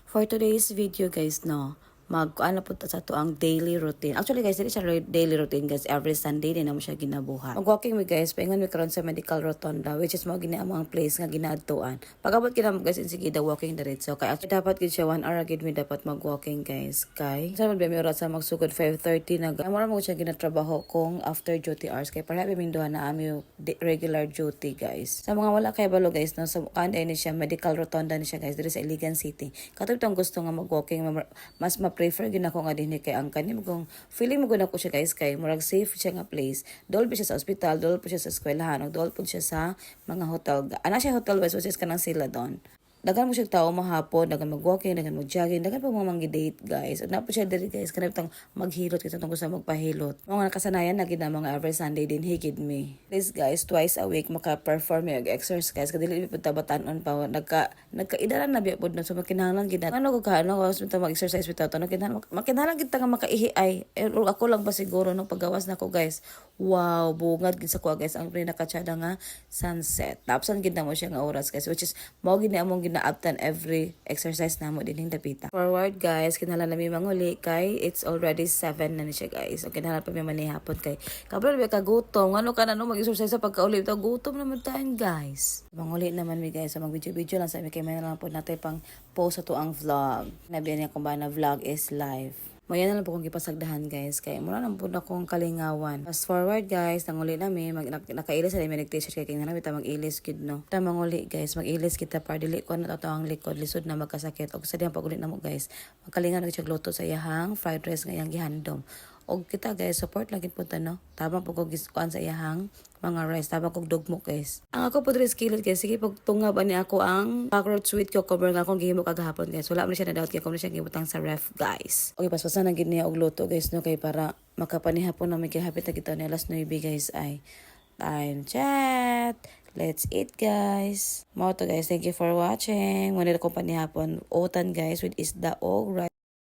For today's video guys, no, ano po ta sa to ang daily routine. Actually guys, dili siya daily routine guys. Every Sunday din naman siya ginabuhat. Mag-walking mi guys, paingon mi karon sa medical rotonda, which is mao gini ang mga place nga ginaadtuan. Pag-abot kita mo guys, sige da walking diretso. Kaya actually dapat gid siya 1 hour gid mi dapat mag-walking guys. Kay sa man ba mi oras sa magsugod 5:30 na. Amo mo siya ginatrabaho kung after duty hours kay para mi duha na ami regular duty guys. Sa mga wala kay balo guys, no, sa kanday ni siya medical rotonda ni siya guys diri sa Iligan City. Katong tong gusto nga mag-walking mas ma-prefer gid ako nga dinhi kay ang kanim kung feeling mo gud ako siya guys kay murag safe siya nga place. Dol pa siya sa ospital, dol pa siya sa eskwelahan, dol pa siya sa mga hotel. Ana siya hotel west which is kanang sila doon. Dagan mo siya tao mahapon, dagan mag-walking, dagan mag-jogging, dagan pa mga mangi-date guys. Na po siya diri guys, kanang tang maghilot kita tungkol sa magpahilot. Mga nakasanayan na gid na mga every Sunday din higid me. Please guys, twice a week maka-perform yung exercise guys. Kadili pud tabatan-on pa nagka-idaran na biya pud na so makinahanglan gid. Ano ko kaano was mo mag-exercise bitaw to makinahanglan gid ta nga makaihi ay. Ako lang ba siguro no paggawas nako guys. Wow, bungad gid sa ko guys ang pinakatsada nga sunset. Tapsan gid na mo siya nga oras guys which is mao gid ni among ginaaptan every exercise namo dinhing dapita. Forward guys, kinahanglan nami manguli kay it's already 7 na ni siya guys. So kinahanglan pa mi manihapon kay kablo ba ka gutom. Ano ka na no mag-exercise sa pagkauli ta gutom naman tayo guys. Manguli naman mi guys sa mag-video lang sa mi kay may na lang po natin pang post sa to ang vlog. Nabiyan niya kung ba na vlog is live. Maya na lang po kong ipasagdahan guys. Kaya muna lang po na kong kalingawan. Fast forward guys. Nanguli namin. Nakailis na may nag-t-shirt. Kaya kinahanglan kita mag-ilis kid no. Ta manguli guys. Mag-ilis kita para dili ko na ang likod. Lisod na magkasakit. O sa diyang pag-ulit na mo guys. Magkalingan na siya luto sa iyahang fried rice nga iyang gihandom. Og kita guys, support lagi punta no. Tabang po kog giskuan sa iyahang mga rice, tabang kog dugmo guys. Ang ako po dres kilid guys, sige pag tungab ani ako ang cockroach sweet cucumber nga akong gihimo kagahapon guys. Wala man siya na doubt kay kung siya gibutang sa ref guys. Okay, paspasan na gid niya og luto guys no kay para makapanihapon na may kahapit na kita ni alas 9 guys ay time chat. Let's eat guys. Mao to guys, thank you for watching. Muna ko panihapon otan guys with isda og rice.